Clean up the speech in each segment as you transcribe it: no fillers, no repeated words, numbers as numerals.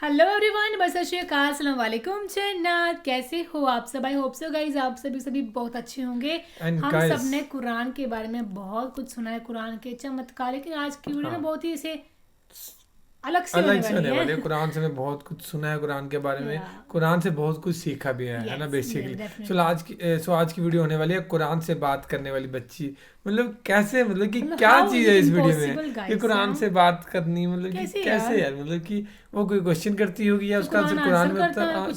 Hello everyone, बस अस्सलाम वालेकुम जन्नत, कैसे हो आप सब? आई होप सो गाइज आप सभी बहुत अच्छे होंगे। हम सब ने कुरान के बारे में बहुत कुछ सुना है, कुरान के चमत्कार, लेकिन आज की वीडियो में बहुत ही ऐसे अलग से होने वाली है। कुरान से मैं बहुत कुछ सुना है कुरान के बारे में, कुरान से बहुत कुछ सीखा भी है ना बेसिकली। सो आज की वीडियो होने वाली है कुरान से बात करने वाली बच्ची, मतलब कैसे, मतलब कि क्या चीज़ है इस वीडियो में कि कुरान से बात करनी, मतलब कि कैसे यार, मतलब कि वो कोई क्वेश्चन करती होगी या उसका आंसर कुरान में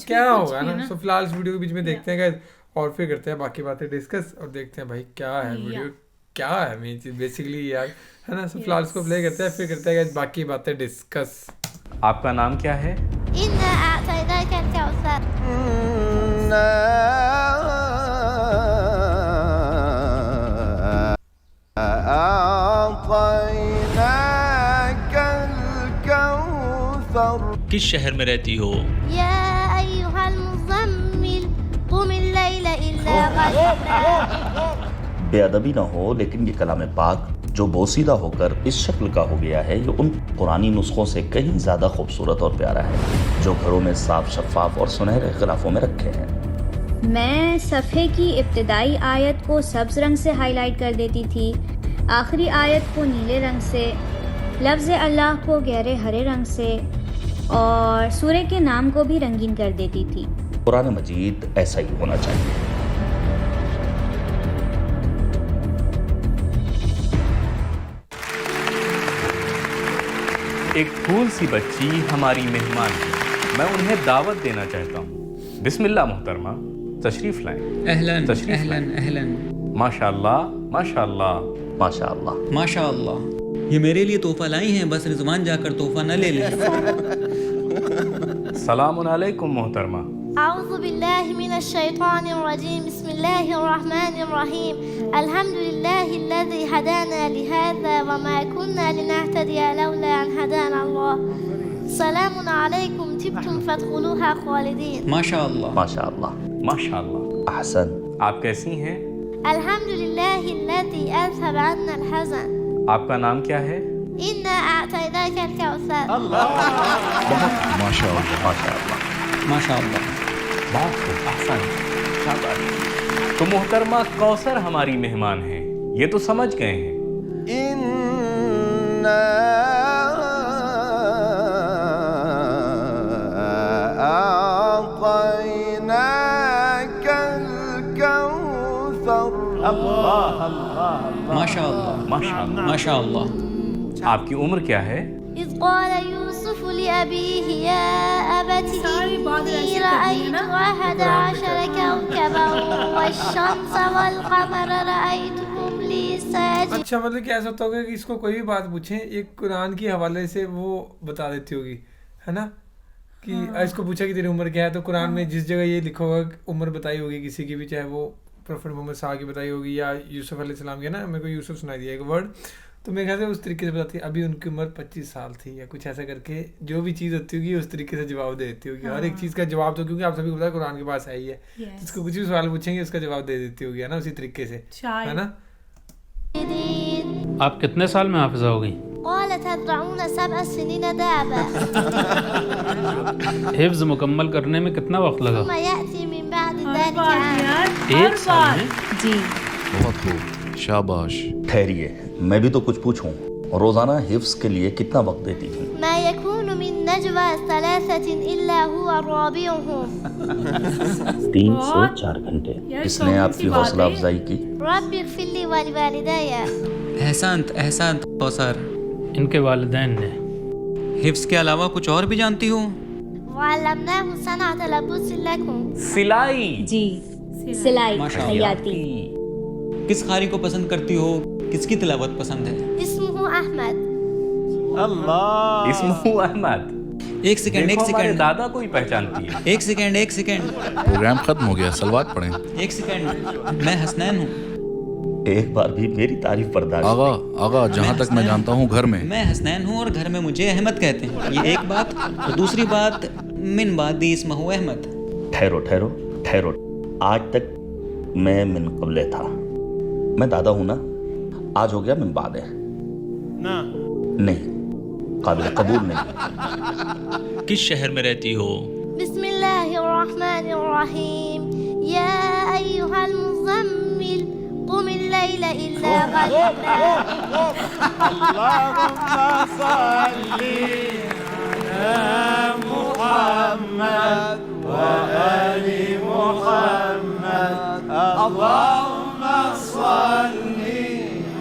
क्या होगा ना। सो फिलहाल इस वीडियो के बीच में देखते हैं गाइस और फिर करते हैं बाकी बातें डिस्कस और देखते हैं भाई क्या है वीडियो, क्या है मेन चीज़ बेसिकली यार, है ना। सो फिलहाल इसको प्ले करते हैं फिर करते हैं बाकी बातें डिस्कस। आपका नाम क्या है? किस शहर में रहती हो? बेअदबी ना हो, लेकिन ये कलाम पाक जो बोसीदा होकर इस शक्ल का हो गया है, ये उन पुरानी नुस्खों से कहीं ज़्यादा खूबसूरत और प्यारा है जो घरों में साफ शफाफ और सुनहरे गिलाफों में रखे हैं। मैं सफ़े की इब्तिदाई आयत को सब्ज़ रंग से हाईलाइट कर देती थी, आखिरी आयत को नीले रंग से, लफ्ज़ अल्लाह को गहरे हरे रंग से और सूरे के नाम को भी रंगीन कर देती थी। कुरान मजीद ऐसा ही होना चाहिए। एक फूल सी बच्ची हमारी मेहमान है, मैं उन्हें दावत देना चाहता हूँ। बिस्मिल्लाह मोहतरमा, तशरीफ लाएं। अहलन अहलन अहलन। माशाअल्लाह माशाअल्लाह माशाअल्लाह माशाअल्लाह। ये मेरे लिए तोहफा लाई हैं, बस रिजवान जाकर तोहफा न ले ले। सलामुन अलैकुम मोहतरमा। अऊज़ु बिल्लाहि मिनश शैतानिर रजीम, बिस्मिल्लाहिर रहमानिर रहीम, अल्हम्दुलिल्लाहिल्लज़ी हदाना लिहाज़ा व मा कुन्ना लिनहतदिया लौला अन हदाना अल्लाह, सलामुन अलैकुम तिब्तुम फदखुलूहा खालिदीन। माशाअल्लाह माशाअल्लाह माशाअल्लाह। अहसन। आप कैसी हैं? अल्हम्दुलिल्लाहिल्लज़ी अज़हब अन्नल हज़न। आपका नाम क्या है? इन्ना अअतैनाकल कौसर। माशाअल्लाह माशाअल्लाह माशाअल्लाह। बहुत खूब, आसान, शाबाश। तो मोहतरमा कौसर हमारी मेहमान है, ये तो समझ गए हैं। माशाअल्लाह माशाअल्लाह माशाअल्लाह। आपकी उम्र क्या है? इज़ क़ाल यूसुफ़ लिअबीहि या अबती इन्नी रअयतु अहद अशर कौकबन वश्शम्स वल्क़मर रअयतुहुम ली साजिदीन। अच्छा, मतलब कि ऐसा होता होगा कि इसको कोई भी बात पूछें एक कुरान के हवाले से वो बता देती होगी, है ना। कि इसको पूछा कि तेरी उम्र क्या है, तो कुरान में जिस जगह ये लिखा होगा उम्र बताई होगी किसी की भी, चाहे वो प्रोफेट मोहम्मद साहब की बताई होगी या यूसुफ अलैहिस्सलाम की, ना। मेरे को यूसुफ सुनाई दिया एक वर्ड, तो मेरे ख्याल से उस तरीके से बताती है अभी उनकी उम्र 25 साल थी या कुछ ऐसा करके, जो भी चीज़ होती होगी उस तरीके से जवाब दे देती होगी। हर एक चीज़ का जवाब, तो क्योंकि आप सभी को पता है कुरान के पास है ही है, जिसको कुछ भी सवाल पूछेंगे उसका जवाब दे देती होगी, है ना, उसी तरीके से, है ना। आप कितने साल में हाफिज़ा हो गई? हिफ्ज़ मुकम्मल करने में कितना वक्त लगा? एक साल में? जी। बहुत खूब, शाबाश। ठहरिए, मैं भी तो कुछ पूछूं। रोजाना हिफ्ज़ के लिए कितना वक्त देती थी? 3 से 4 घंटे। किसने आपकी हौसला अफजाई की? एहसान्त एहसान्त कौसर। इनके वालिदैन ने। हिफ्ज़ के अलावा कुछ और भी जानती हो? सिलाई। जी, सिलाई, माशाअल्लाह। खयाती। किस कारी को पसंद करती हो? किसकी तिलावत पसंद है? इस्मुहु अहमद। अल्लाह, इस्मुहु अहमद। एक सेकंड एक सेकंड। दादा को ही पहचानती है। एक सेकंड एक सेकंड प्रोग्राम खत्म हो गया, सलवात पढ़ें। एक सेकंड। मैं हसनैन हूँ। एक बार भी मेरी तारीफ बर्दाश्त। आगा जहाँ तक मैं जानता हूँ घर में। मैं हसनैन हूँ और घर में मुझे अहमद कहते हैं, ये एक बात। और दूसरी बात, मिन बादी इस्महु अहमद। ठहरो ठहरो ठहरो, आज तक मैं मिन क़ब्ले था। मैं दादा हूँ ना, आज हो गया मिन बाद है। नहीं, काबिल कबूल नहीं। किस शहर में रहती हो? बिस्मिल्लाहिर्रहमानिर्रहीम या अय्युहल मुज़म्मिल قم الليل إلا قليلا اللهم صل على محمد وآل محمد اللهم صل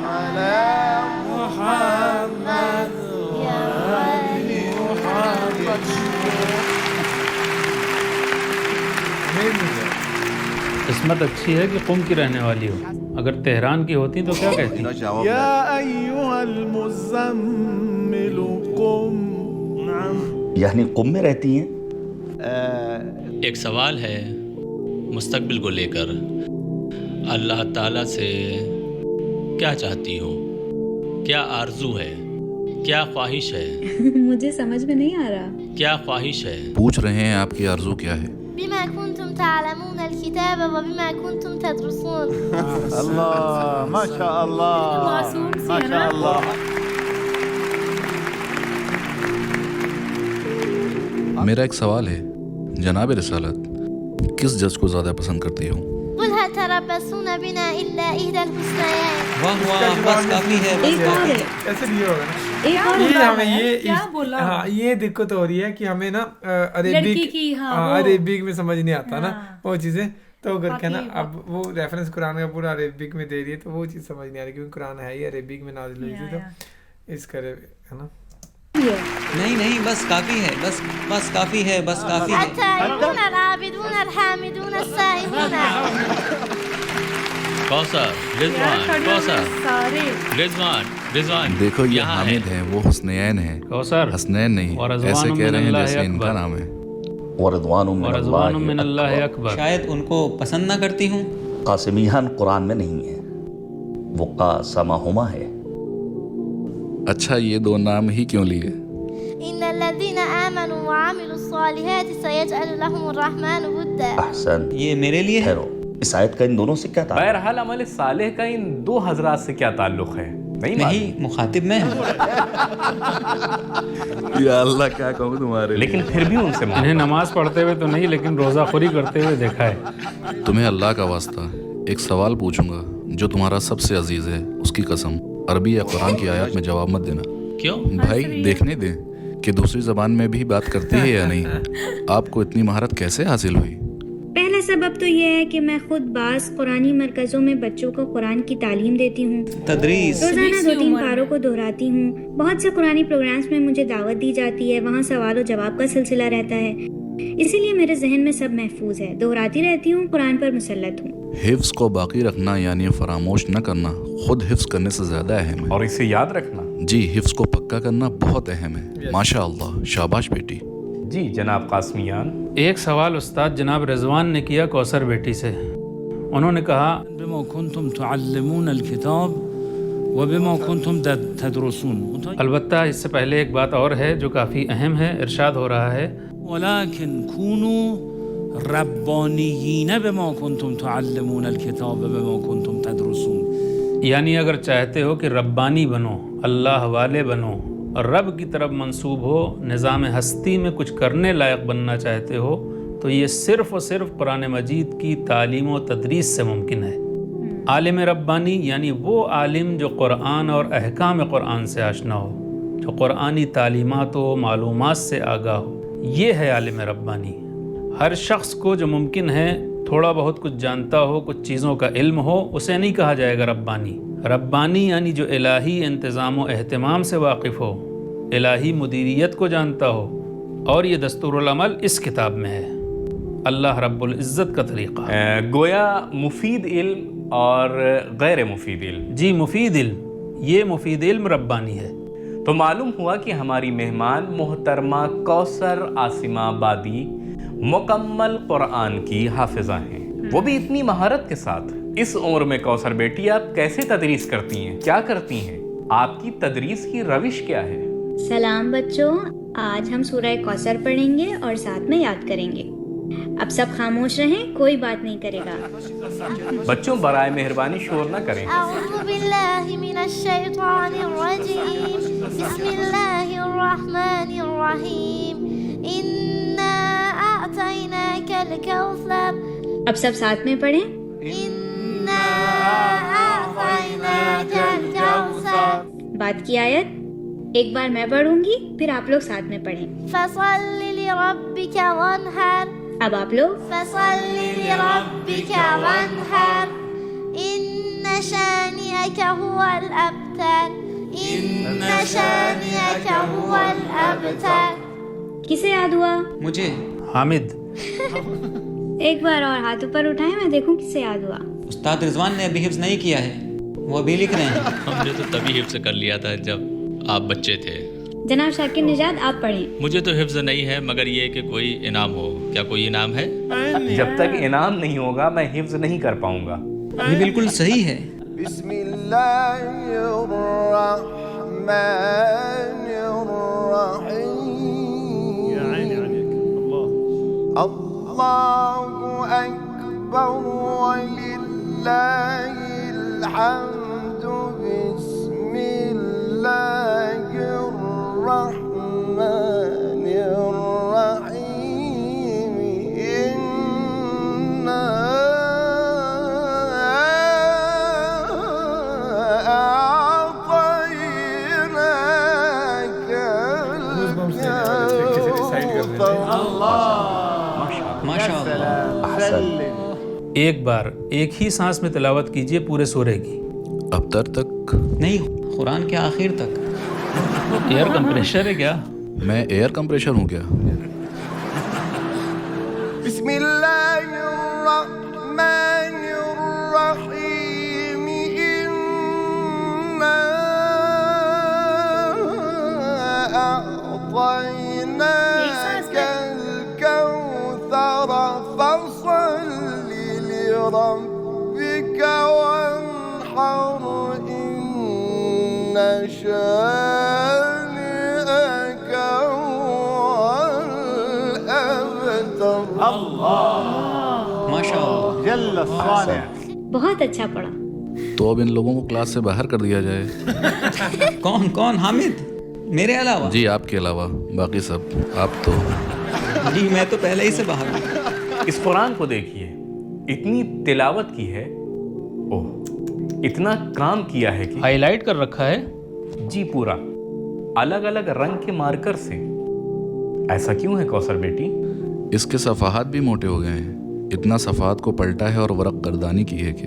على محمد وآل محمد. किस्मत अच्छी है कि कुम की रहने वाली हो, अगर तेहरान की होती तो क्या कहती? या अय्युहल मुज़म्मिल कुम. यानी कुम में रहती हैं। एक सवाल है मुस्तकबिल को लेकर, अल्लाह ताला से क्या चाहती हो? क्या आरजू है? क्या ख्वाहिश है? मुझे समझ में नहीं आ रहा. क्या ख्वाहिश है? पूछ रहे हैं आपकी आरजू क्या है? بما كنتم تعلمون الكتاب وبما كنتم تدرسون. الله ما شاء الله ما شاء الله. मेरा एक सवाल है, जनाब रिसालत, किस जज को ज़्यादा पसंद करती हो? قل هل تربصون بنا إلا إحدى الحسنيين. वाह वाह, बस काफी है, बस काफी है. ऐसे नहीं होगा ना, एक और ये बोला हमें है, ये क्या बोला? हाँ, ये दिक्कत हो रही है कि हमें ना लड़की की, हाँ, अरेबिक में समझ नहीं आता ना हाँ। वो चीजें, तो करके ना बाकी अब वो रेफरेंस कुरान का पूरा अरेबिक में दे रही है, तो वो चीज समझ नहीं आ रही, क्योंकि कुरान है ही अरेबिक में नाजिल हुई थी, तो इस करे है ना. नहीं नहीं, बस काफी है, बस बस काफी है, बस काफी है. التائبون العابدون الحامدون السائحون. कौसर, रिजवान, कौसर, सारे रिजवान. देखो ये यहाँ हामिद हैं, वो हुस्नैन हैं. कौसर हसनैन नहीं, और ऐसे रज़वानुम कह रहे हैं मिनल्लाहि जैसे इनका अकबर. नाम है. वरदवानुम और रज़वानुम मिनल्लाहि अकबर. शायद उनको पसंद ना करती हूँ. कासिमियान कुरान में नहीं है, वो कासमाहुमा है. अच्छा, ये दो नाम ही क्यों लिए? إن الذين آمنوا وعملوا الصالحات سيجعل لهم الرحمن ودا. अहसन. ये मेरे लिए है. ठहरो, इस आयत का इन दोनों से क्या ताल्लुक? बहरहाल अमल सालेह का इन दो हजरात से क्या ताल्लुक है? नहीं, मुखातिब मैं हूँ. या अल्लाह, क्या कहूँ तुम्हारे लेकिन फिर भी उनसे इन्हें नमाज पढ़ते हुए तो नहीं, लेकिन रोज़ा खोरी करते हुए देखा है. तुम्हें अल्लाह का वास्ता एक सवाल पूछूंगा जो तुम्हारा सबसे अजीज है, उसकी कसम अरबी या कुरान की आयत में जवाब मत देना. क्यों? भाई देखने दे कि दूसरी जबान में भी बात करती है या नहीं. आपको इतनी महारत कैसे हासिल हुई? पहला सबब तो ये है कि मैं खुद बाज़ कुरानी मरकज़ों में बच्चों को कुरान की तालीम देती हूँ. तदरीस. रोजाना 2-3 पारों को दोहराती हूँ. बहुत से कुरानी प्रोग्राम्स में मुझे दावत दी जाती है, वहाँ सवाल और जवाब का सिलसिला रहता है, इसीलिए मेरे जहन में सब महफूज है. दोहराती रहती हूँ, कुरान पर मुसल्लत हूँ. हिफ्स को बाकी रखना यानी फरामोश न करना खुद हिफ्स करने से ज्यादा अहम है. और इसे याद रखना. जी, हिफ्स को पक्का करना बहुत अहम है. माशाअल्लाह, शाबाश बेटी. जी जनाब कासमियान. एक सवाल उस्ताद जनाब रिजवान ने किया कौसर बेटी से. उन्होंने कहा बिमा कुंतुम तुअल्लिमून अल-किताब व बिमा कुंतुम तदरुसून. अलबत्ता इससे पहले एक बात और है जो काफ़ी अहम है. इरशाद हो रहा है वलाकिन कूनू रब्बानियीन बिमा कुंतुम तुअल्लिमून अल-किताब व बिमा कुंतुम तदरुसून. यानी अगर चाहते हो कि रब्बानी बनो, अल्लाह वाले बनो और रब की तरफ मंसूब हो, निज़ाम हस्ती में कुछ करने लायक बनना चाहते हो, तो ये सिर्फ़ और सिर्फ कुरान मजीद की तालीम व तदरीस से मुमकिन है. आलिम रब्बानी यानी वो आलिम जो कुरान और अहकाम कुरान से आशना हो, जो कुरानी तालीमात व मालूमात से आगाह हो, ये है आलिम रब्बानी. हर शख्स को जो मुमकिन है थोड़ा बहुत कुछ जानता हो, कुछ चीज़ों का इल्म हो, उसे नहीं कहा जाएगा रब्बानी. रब्बानी यानी जो इलाही इंतज़ाम व एहतमाम से वाकिफ़ हो, इलाही मुदीरियत को जानता हो, और ये दस्तूरुल अमल इस किताब में है. अल्लाह रब्बुल इज़्ज़त का तरीक़ा. गोया मुफीद इल्म और गैर मुफीद इल्म. जी, मुफीद इल्म, ये मुफीद इल्म रब्बानी है. तो मालूम हुआ कि हमारी मेहमान मोहतरमा कौसर आसिमा बादी मुकम्मल कुरान की हाफिजा हैं, वो भी इतनी महारत के साथ. इस उम्र में कौसर बेटी आप कैसे तदरीस करती हैं, क्या करती हैं, आपकी तदरीस की रविश क्या है? सलाम बच्चों, आज हम सूरह कौसर पढ़ेंगे और साथ में याद करेंगे. اب سب خاموش رہیں, کوئی بات نہیں کرے گا. بچوں برائے مہربانی شور نہ کریں. اعوذ باللہ من الشیطان الرجیم بسم اللہ الرحمن الرحیم انا اعطیناک الکوثر. اب سب ساتھ میں پڑھیں. انا اعطیناک الکوثر. بعد کی آیت ایک بار میں پڑھوں گی, پھر آپ لوگ ساتھ میں پڑھیں. فصل لربک وانحر. اب آپ لوگ. فصل لربک وانحر ان شانئک هو الابتر. ان شانئک هو الابتر. کسے یاد ہوا؟ مجھے. حامد. ایک بار اور ہاتھ اوپر اٹھائیں, میں دیکھوں کسے یاد ہوا. استاد رضوان نے ابھی حفظ نہیں کیا ہے, وہ ابھی لکھ رہے ہیں. ہم نے تو تبھی حفظ کر لیا تھا جب آپ بچے تھے. جناب شاکر نژاد آپ پڑھیں. مجھے تو حفظ نہیں ہے, مگر یہ کہ کوئی انعام ہو. کیا کوئی انعام ہے؟ جب تک انعام نہیں ہوگا میں حفظ نہیں کر پاؤں گا. یہ بالکل صحیح ہے. بسم اللہ الرحمن الرحیم. اللہ اکبر وللہ الحمد. بسم اللہ الرحمن الرحیم انا اعطیناک ایک بار ایک ہی سانس میں تلاوت کیجئے پورے سورے کی. ابتر تک نہیں, قرآن کے آخر تک. ایئر کمپریشر ہے کیا؟ میں ایئر کمپریشر ہوں کیا؟ بسم اللہ الرحمن الرحیم انا اعطیناک الکوثر فصل لربک وانحر ان شانئک هو الابتر. ماشاء اللہ. جل الصانع. بہت اچھا پڑھا. تو اب ان لوگوں کو کلاس سے باہر کر دیا جائے. کون؟ حامد میرے علاوہ؟ جی آپ کے علاوہ باقی سب. آپ تو جی میں تو پہلے ہی سے باہر ہوں. اس قرآن کو دیکھیے, اتنی تلاوت کی ہے, اوہ اتنا کام کیا ہے کہ ہائی لائٹ کر رکھا ہے. جی پورا الگ الگ رنگ کے مارکر سے. ایسا کیوں ہے کوثر بیٹی؟ اس کے صفحات بھی موٹے ہو گئے ہیں. اتنا صفحات کو پلٹا ہے اور ورق گردانی کی ہے کہ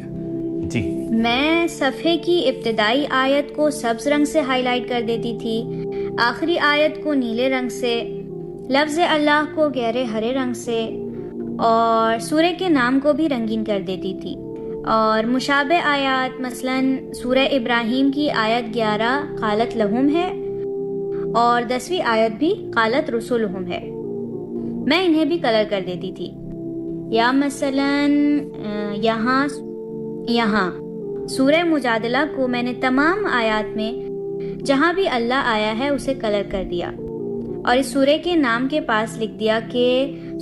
جی میں صفحے کی ابتدائی آیت کو سبز رنگ سے ہائی لائٹ کر دیتی تھی, آخری آیت کو نیلے رنگ سے, لفظ اللہ کو گہرے ہرے رنگ سے, اور سورہ کے نام کو بھی رنگین کر دیتی تھی. اور مشابہ آیات مثلاً سورہ ابراہیم کی آیت 11 قالت لہم ہے, اور 10ویں آیت بھی قالت رسولہم ہے, میں انہیں بھی کلر کر دیتی تھی. یا مثلاً یہاں سورہ مجادلہ کو میں نے تمام آیات میں جہاں بھی اللہ آیا ہے اسے کلر کر دیا, اور اس سورہ کے نام کے پاس لکھ دیا کہ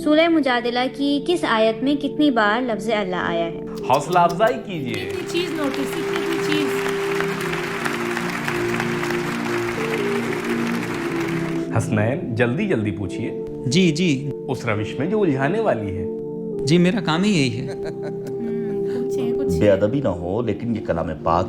سورہ مجادلہ کی کس آیت میں کتنی بار لفظ اللہ آیا ہے. حوصلہ افزائی کیجیے. چیز نوٹس چیز. حسنین جلدی پوچھیے. جی اس روش میں جو الجھانے والی ہے. جی میرا کام ہی یہی ہے. بے ادبی نہ ہو, لیکن یہ کلام پاک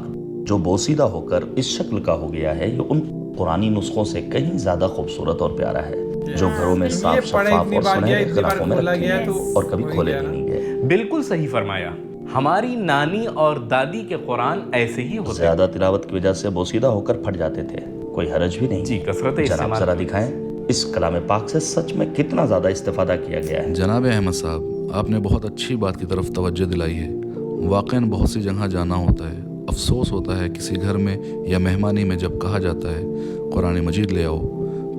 جو بوسیدہ ہو کر اس شکل کا ہو گیا ہے, یہ ان قرآنی نسخوں سے کہیں زیادہ خوبصورت اور پیارا ہے جو گھروں میں صاف شفاف اور سنہرے غلافوں میں رکھے گئے اور کبھی کھولے بھی نہیں گئے. بالکل صحیح فرمایا. ہماری نانی اور دادی کے قرآن ایسے ہی ہوتے. زیادہ تلاوت کی وجہ سے بوسیدہ ہو کر پھٹ جاتے تھے, کوئی حرج بھی نہیں. جی کثرت جناب ذرا دکھائیں اس کلام پاک سے سچ میں کتنا زیادہ استفادہ کیا گیا ہے. جناب احمد صاحب, آپ نے بہت اچھی بات کی طرف توجہ دلائی ہے. واقعاً بہت سی جگہ جانا ہوتا ہے, افسوس ہوتا ہے کسی گھر میں یا مہمانی میں جب کہا جاتا ہے قرآن مجید لے آؤ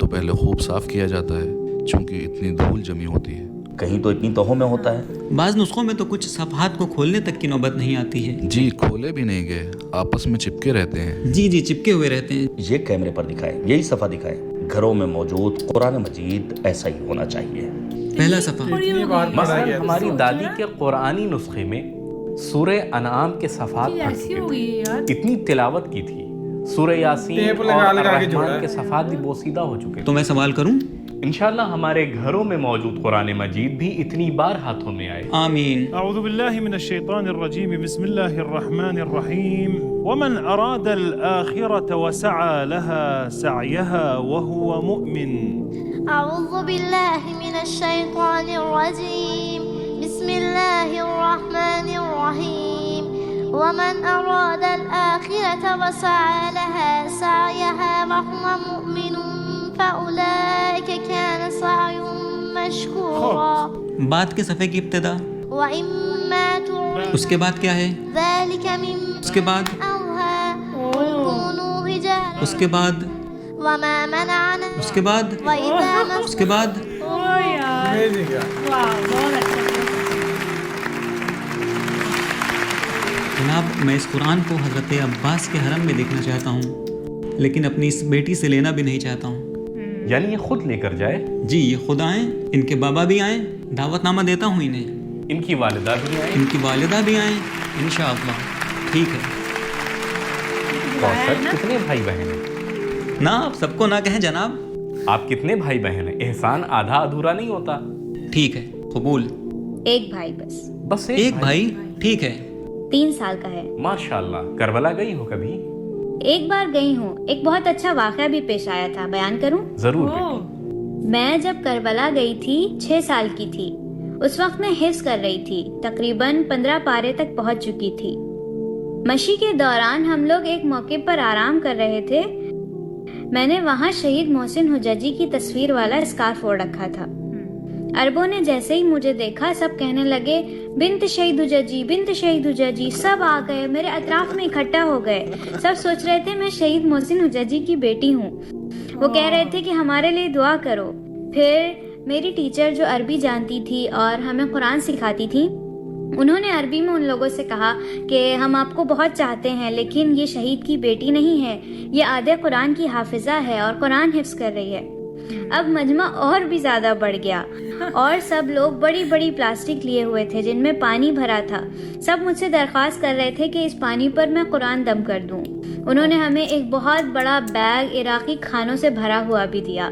تو پہلے خوب صاف کیا جاتا ہے چونکہ اتنی دھول جمی ہوتی ہے. کہیں تو اتنی توہوں میں ہوتا ہے. بعض نسخوں میں تو کچھ صفحات کو کھولنے تک کی نوبت نہیں آتی ہے. جی کھولے بھی نہیں گئے, آپس میں چپکے رہتے ہیں. جی چپکے ہوئے رہتے ہیں. یہ کیمرے پر دکھائے, یہی صفحہ دکھائے. گھروں میں موجود قرآن مجید ایسا ہی ہونا چاہیے. पहला सफ़ा। मसलन हमारी दादी के कुरानी नुस्खे में सूरह अनआम के सफ़ात पढ़ चुके थे, इतनी तिलावत की थी। सूरह यासीन और रहमान के सफ़ात भी बोसीदा हो चुके थे। तो मैं सवाल करूं? इंशाल्लाह हमारे घरों में मौजूद कुरान मजीद भी इतनी बार हाथों में आए। आमीन। अऊज़ु बिल्लाहि मिनश शैतानिर रजीम, बिस्मिल्लाहिर रहमानिर रहीम। वमन अरादल आखिरत वसअ लहा सअयहा वहुव मुमिन। अऊज़ु बिल्लाहि मिनश शैतानिर रजीम, बिस्मिल्लाहिर रहमानिर रहीम। वमन अरादल आखिरत वसअ लहा सअयहा वहुव मुमिन फउलाइका कान सअयुहुम मशकूरा। बात के सफ़े की इब्तिदा, उसके बाद क्या है? उसके बाद उसके बाद उसके बाद उसके बाद जनाब, मैं इस कुरान को हज़रत अब्बास के हरम में देखना चाहता हूँ, लेकिन अपनी इस बेटी से लेना भी नहीं चाहता हूँ। यानी ये खुद लेकर जाए? जी, ये खुद आएँ, इनके बाबा भी आएँ, दावतनामा देता हूँ इन्हें। इनकी वालिदा भी आएँ? इनकी वालिदा भी आएँ इंशाअल्लाह। ठीक है। कौसर, कितने भाई बहन हैं? ना, आप सबको ना कहें जनाब। आप कितने भाई बहन हैं? एहसान आधा अधूरा नहीं होता। ठीक है, कबूल। एक भाई बस एक भाई। ठीक है। 3 साल का है। माशाल्लाह। करबला गई हो कभी? एक बार गई हूँ। एक बहुत अच्छा वाक़या भी पेश आया था, बयान करूँ? जरूर। मैं जब करबला गई थी 6 साल की थी। उस वक्त मैं हिफ्ज़ कर रही थी, तकरीबन 15 पारे तक पहुँच चुकी थी। मशी के दौरान हम लोग एक मौके पर आराम कर रहे थे। मैंने वहाँ शहीद मोहसिन हुजैजी की तस्वीर वाला स्कार्फ ओढ़ रखा था। अरबों ने जैसे ही मुझे देखा, सब कहने लगे बिन्त शहीद हुजैजी, बिन्त शहीद हुजैजी। सब आ गए, मेरे अतराफ में इकट्ठा हो गए। सब सोच रहे थे मैं शहीद मोहसिन हुजैजी की बेटी हूँ। वो कह रहे थे कि हमारे लिए दुआ करो। फिर मेरी टीचर जो अरबी जानती थी और हमें कुरान सिखाती थी, उन्होंने अरबी में उन लोगों से कहा कि हम आपको बहुत चाहते हैं, लेकिन ये शहीद की बेटी नहीं है, ये आधे कुरान की हाफिजा है और कुरान हिफ्ज़ कर रही है। अब मजमा और भी ज़्यादा बढ़ गया और सब लोग बड़ी बड़ी प्लास्टिक लिए हुए थे जिनमें पानी भरा था। सब मुझसे दरख्वास्त कर रहे थे कि इस पानी पर मैं कुरान दम कर दूं। उन्होंने हमें एक बहुत बड़ा बैग इराकी खानों से भरा हुआ भी दिया,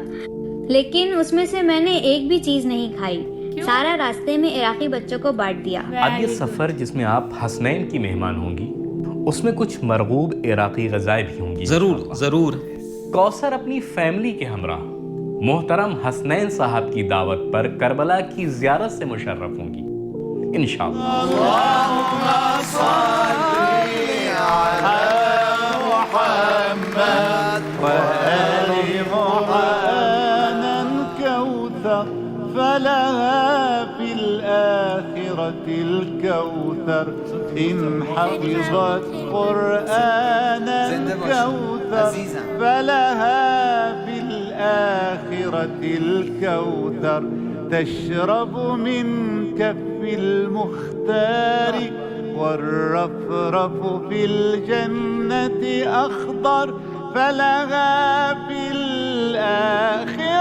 लेकिन उसमें से मैंने एक भी चीज़ नहीं खाई। सारा रास्ते में इराकी बच्चों को बांट दिया। अब ये सफ़र जिसमें आप हसनैन की मेहमान होंगी, उसमें कुछ मरगूब इराकी ग़ज़ाएँ भी होंगी। ज़रूर ज़रूर। कौसर अपनी फैमिली के हमरा मोहतरम हसनैन साहब की दावत पर करबला की ज़ियारत से मुशर्रफ होंगी इंशाअल्लाह। فلها في الآخرة الكوثر إن حفظت قرآنا كوثر فلها في الآخرة الكوثر تشرب من كف المختار والرفرف في الجنة أخضر فلها في الآخرة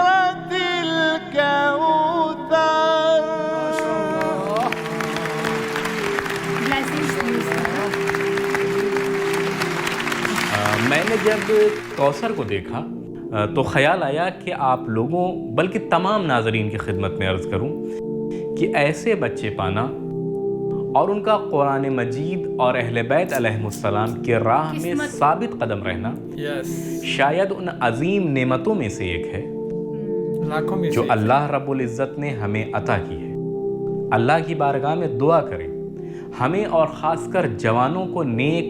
الكوثر. मैंने जब कौसर को देखा तो ख्याल आया कि आप लोगों बल्कि तमाम नाज़रीन की खिदमत में अर्ज़ करूं कि ऐसे बच्चे पाना और उनका कुरान मजीद और अहले बैत अलैहिमुस्सलाम के राह में साबित कदम रहना शायद उन अजीम नेमतों में से एक है जो अल्लाह रब्बुल इज़्ज़त ने हमें अता की है। अल्लाह की बारगाह में दुआ करें हमें और ख़ासकर जवानों को नेक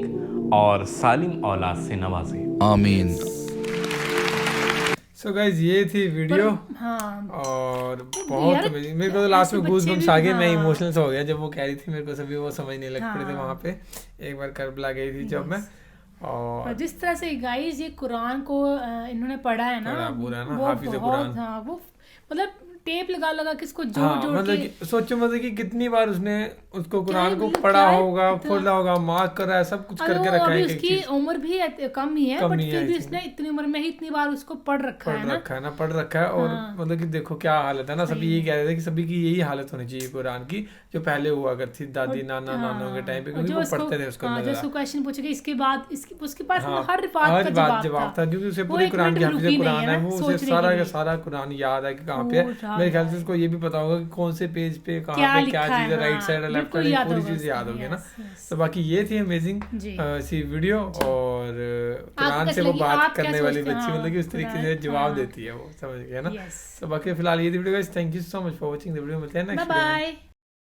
और सालिम औलाद से नवाजे, आमीन। सो गाइस ये थी वीडियो। और बहुत मेरे को तो लास्ट में गूज़ बम्स आ गए। मैं इमोशनल हो गया जब वो कह रही थी, मेरे को सभी वो समझ नहीं लग पड़े थे वहाँ पे। एक बार करबला गई थी जब मैं, और जिस तरह से गाइस ये कुरान को इन्होंने पढ़ा है ना, वो बहुत, हाँ, वो मतलब टेप लगा लगा के इसको जोड़ जोड़ मतलब के सोचो मतलब कि कितनी बार उसने उसको कुरान को पढ़ा होगा, खोला होगा, मार्क कर रहा है, सब कुछ करके रखा है। उसकी उम्र भी कम ही है, बट फिर भी उसने इतनी उम्र में ही इतनी बार उसको पढ़ रखा है। और मतलब कि देखो क्या हालत है ना, सभी यही कह रहे थे कि सभी की यही हालत होनी चाहिए कुरान की जो पहले हुआ करती थी दादी नाना नानों के टाइम पे, क्योंकि वो पढ़ते थे उसको। जो उसको क्वेश्चन पूछेगा इसके बाद उसके पास हर बात का जवाब था, क्योंकि उसे पूरी कुरान की हाफिज़ कुरान है, वो उसे सारा का सारा कुरान याद है कि कहाँ पे है। मेरे ख्याल से उसको ये भी पता होगा कि कौन से पेज पे कहाँ पे क्या चीज है, राइट साइड लेफ्ट साइड पूरी चीज याद होगी ना। तो बाकी ये थी अमेजिंग सी वीडियो, और कुरान से वो बात करने वाली बच्ची मतलब कि उस तरीके से जवाब देती है, वो समझ गया ना। तो बाकी फिलहाल ये video guys, thank you so much for watching the video, मिलते हैं नेक्स्ट वीडियो में।